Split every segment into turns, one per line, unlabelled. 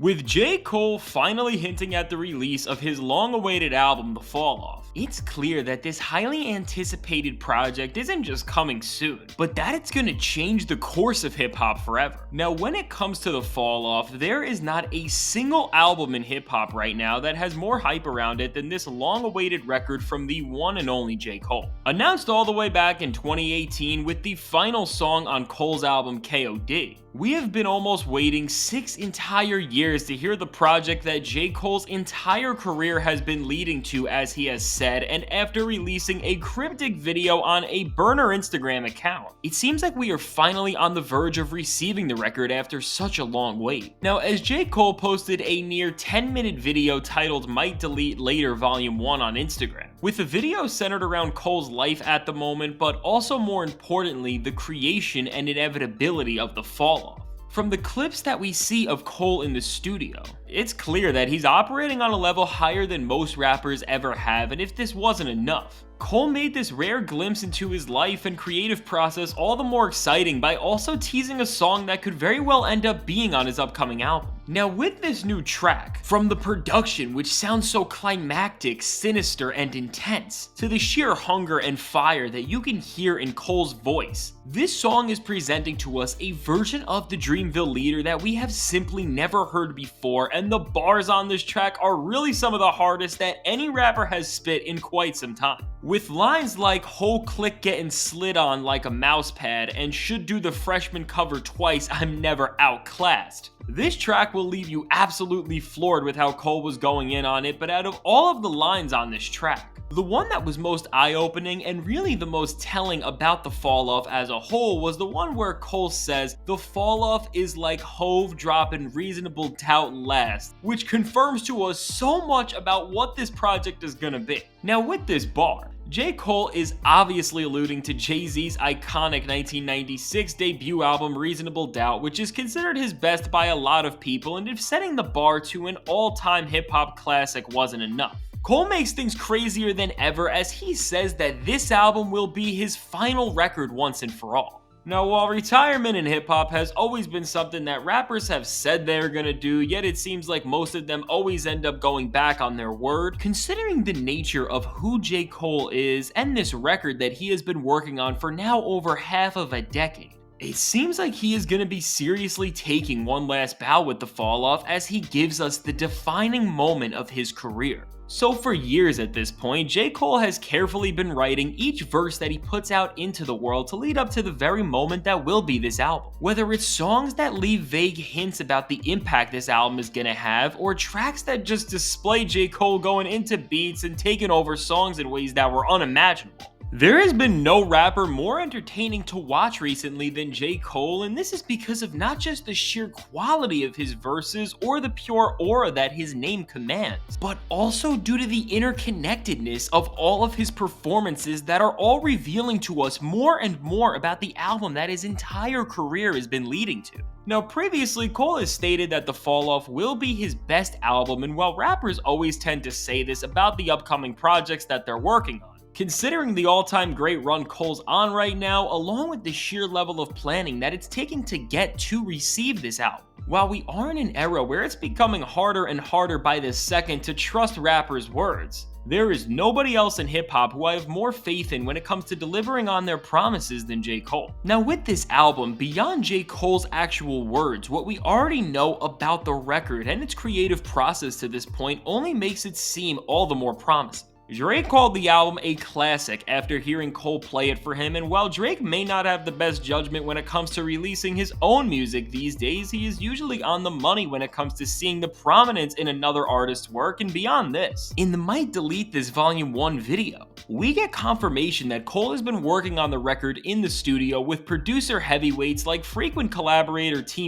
With J. Cole finally hinting at the release of his long-awaited album, The Fall Off, it's clear that this highly anticipated project isn't just coming soon, but that it's gonna change the course of hip-hop forever. Now, when it comes to The Fall Off, there is not a single album in hip-hop right now that has more hype around it than this long-awaited record from the one and only J. Cole. Announced all the way back in 2018 with the final song on Cole's album KOD, we have been almost waiting 6 entire years to hear the project that J. Cole's entire career has been leading to, as he has said, and after releasing a cryptic video on a burner Instagram account, it seems like we are finally on the verge of receiving the record after such a long wait. Now, as J. Cole posted a near 10-minute video titled Might Delete Later Volume 1 on Instagram, with the video centered around Cole's life at the moment, but also more importantly, the creation and inevitability of the fall off. From the clips that we see of Cole in the studio, it's clear that he's operating on a level higher than most rappers ever have, and if this wasn't enough, Cole made this rare glimpse into his life and creative process all the more exciting by also teasing a song that could very well end up being on his upcoming album. Now, with this new track, from the production, which sounds so climactic, sinister, and intense, to the sheer hunger and fire that you can hear in Cole's voice, this song is presenting to us a version of the Dreamville leader that we have simply never heard before, and the bars on this track are really some of the hardest that any rapper has spit in quite some time. With lines like "whole click getting slid on like a mouse pad" and "should do the freshman cover twice, I'm never outclassed," this track will leave you absolutely floored with how Cole was going in on it. But out of all of the lines on this track, the one that was most eye-opening and really the most telling about the fall off as a whole was the one where Cole says the fall off is like Hove dropping Reasonable Doubt last, which confirms to us so much about what this project is gonna be. Now, with this bar, J. Cole is obviously alluding to Jay-Z's iconic 1996 debut album Reasonable Doubt, which is considered his best by a lot of people, and if setting the bar to an all-time hip-hop classic wasn't enough, Cole makes things crazier than ever as he says that this album will be his final record once and for all. Now, while retirement in hip-hop has always been something that rappers have said they're gonna do, yet it seems like most of them always end up going back on their word, considering the nature of who J. Cole is and this record that he has been working on for now over half of a decade, it seems like he is going to be seriously taking one last bow with the fall off as he gives us the defining moment of his career. So for years at this point, J. Cole has carefully been writing each verse that he puts out into the world to lead up to the very moment that will be this album. Whether it's songs that leave vague hints about the impact this album is gonna have, or tracks that just display J. Cole going into beats and taking over songs in ways that were unimaginable. There has been no rapper more entertaining to watch recently than J. Cole, and this is because of not just the sheer quality of his verses or the pure aura that his name commands, but also due to the interconnectedness of all of his performances that are all revealing to us more and more about the album that his entire career has been leading to. Now, previously, Cole has stated that The Fall Off will be his best album, and while rappers always tend to say this about the upcoming projects that they're working on, considering the all-time great run Cole's on right now, along with the sheer level of planning that it's taking to get to receive this album, while we are in an era where it's becoming harder and harder by the second to trust rappers' words, there is nobody else in hip-hop who I have more faith in when it comes to delivering on their promises than J. Cole. Now, with this album, beyond J. Cole's actual words, what we already know about the record and its creative process to this point only makes it seem all the more promising. Drake called the album a classic after hearing Cole play it for him, and while Drake may not have the best judgment when it comes to releasing his own music these days, he is usually on the money when it comes to seeing the prominence in another artist's work. And beyond this, in the Might Delete This Volume 1 video, we get confirmation that Cole has been working on the record in the studio with producer heavyweights like frequent collaborator T-,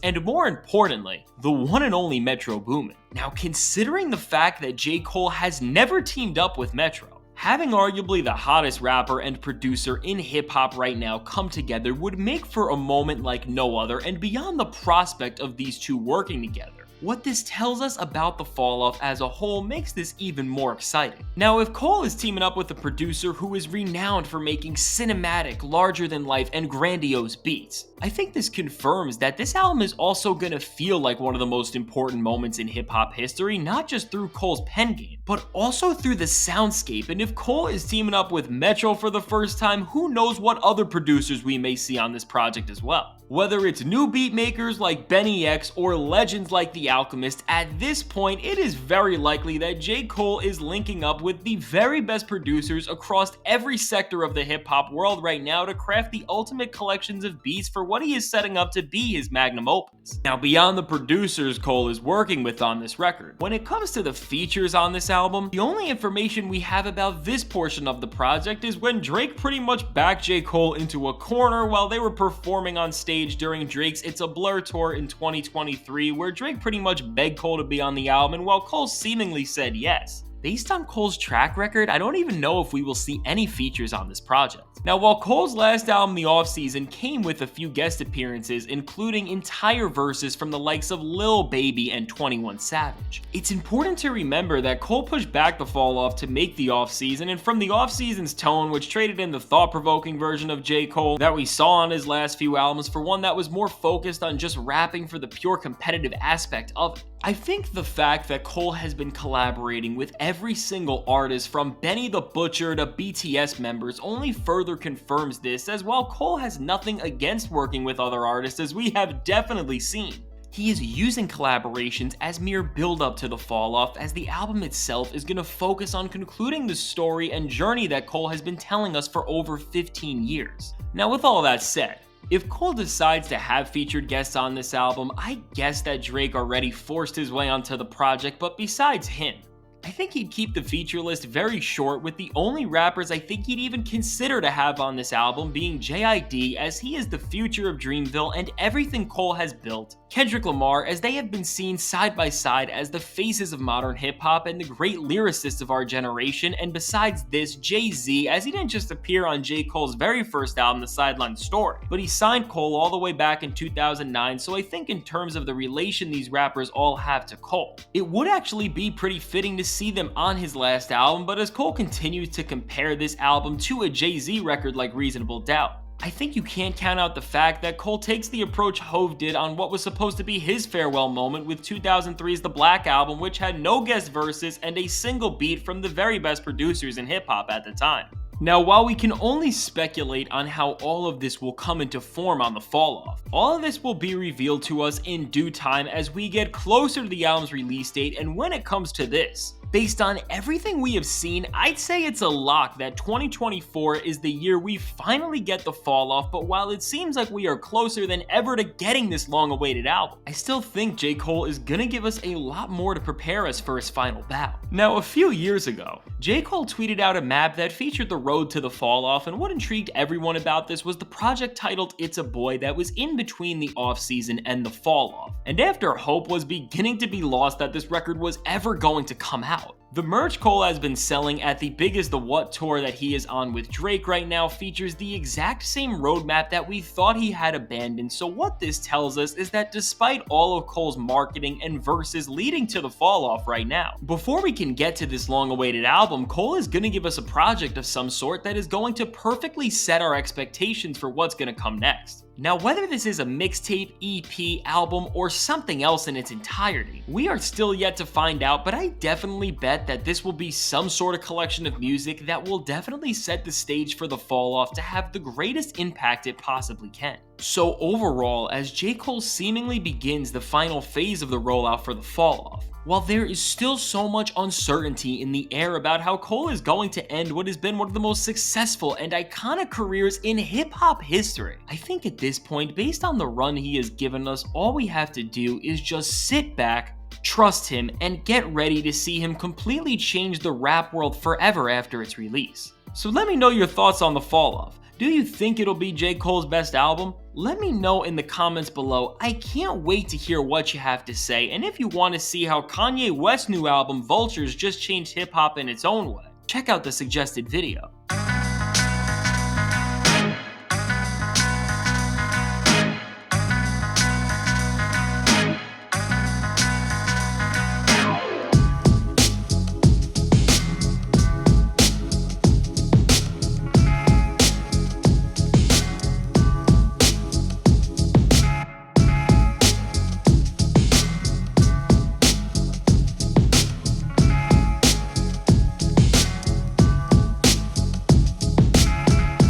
and more importantly, the one and only Metro Boomin. Now, considering the fact that J. Cole has never teamed up with Metro, having arguably the hottest rapper and producer in hip-hop right now come together would make for a moment like no other, and beyond the prospect of these two working together, What this tells us about the fall off as a whole makes this even more exciting. Now, if Cole is teaming up with a producer who is renowned for making cinematic, larger than life, and grandiose beats, I think this confirms that this album is also gonna feel like one of the most important moments in hip hop history, not just through Cole's pen game, but also through the soundscape. And if Cole is teaming up with Metro for the first time, who knows what other producers we may see on this project as well. Whether it's new beat makers like Benny X or legends like The Alchemist, at this point it is very likely that J. Cole is linking up with the very best producers across every sector of the hip hop world right now to craft the ultimate collections of beats for what he is setting up to be his magnum opus. Now, beyond the producers Cole is working with on this record, when it comes to the features on this album, the only information we have about this portion of the project is when Drake pretty much backed J. Cole into a corner while they were performing on stage during Drake's It's a Blur tour in 2023, where Drake pretty much begged Cole to be on the album, and while Cole seemingly said yes. Based on Cole's track record, I don't even know if we will see any features on this project. Now, while Cole's last album, The Offseason, came with a few guest appearances, including entire verses from the likes of Lil Baby and 21 Savage, it's important to remember that Cole pushed back the fall off to make The Offseason, and from The Offseason's tone, which traded in the thought-provoking version of J. Cole that we saw on his last few albums for one that was more focused on just rapping for the pure competitive aspect of it. I think the fact that Cole has been collaborating with every single artist from Benny the Butcher to BTS members only further confirms this, as while Cole has nothing against working with other artists, as we have definitely seen, he is using collaborations as mere build-up to the fall-off, as the album itself is going to focus on concluding the story and journey that Cole has been telling us for over 15 years. Now, with all that said, if Cole decides to have featured guests on this album, I guess that Drake already forced his way onto the project, but besides him, I think he'd keep the feature list very short, with the only rappers I think he'd even consider to have on this album being J.I.D., as he is the future of Dreamville and everything Cole has built, Kendrick Lamar, as they have been seen side by side as the faces of modern hip-hop and the great lyricists of our generation, and besides this, Jay-Z, as he didn't just appear on J. Cole's very first album, The Sideline Story, but he signed Cole all the way back in 2009, so I think in terms of the relation these rappers all have to Cole, it would actually be pretty fitting to see them on his last album. But as Cole continues to compare this album to a Jay-Z record like Reasonable Doubt, I think you can't count out the fact that Cole takes the approach Hove did on what was supposed to be his farewell moment with 2003's The Black Album, which had no guest verses and a single beat from the very best producers in hip-hop at the time. Now, while we can only speculate on how all of this will come into form on the fall-off, all of this will be revealed to us in due time as we get closer to the album's release date. And when it comes to this, based on everything we have seen, I'd say it's a lock that 2024 is the year we finally get the fall off. But while it seems like we are closer than ever to getting this long-awaited album, I still think J. Cole is gonna give us a lot more to prepare us for his final bow. Now, a few years ago, J. Cole tweeted out a map that featured the road to the fall off, and what intrigued everyone about this was the project titled It's a Boy that was in between the off-season and the fall off. And after hope was beginning to be lost that this record was ever going to come out, the merch Cole has been selling at the biggest The What tour that he is on with Drake right now features the exact same roadmap that we thought he had abandoned. So what this tells us is that despite all of Cole's marketing and verses leading to the fall off right now, before we can get to this long-awaited album, Cole is going to give us a project of some sort that is going to perfectly set our expectations for what's going to come next. Now, whether this is a mixtape, EP, album, or something else in its entirety, we are still yet to find out, but I definitely bet that this will be some sort of collection of music that will definitely set the stage for the fall off to have the greatest impact it possibly can. So overall, as J. Cole seemingly begins the final phase of the rollout for the fall off, while there is still so much uncertainty in the air about how Cole is going to end what has been one of the most successful and iconic careers in hip-hop history, I think at this point, based on the run he has given us, all we have to do is just sit back, trust him, and get ready to see him completely change the rap world forever after its release. So let me know your thoughts on the fall off. Do you think it'll be J. Cole's best album? Let me know in the comments below. I can't wait to hear what you have to say, and if you want to see how Kanye West's new album Vultures just changed hip-hop in its own way, check out the suggested video.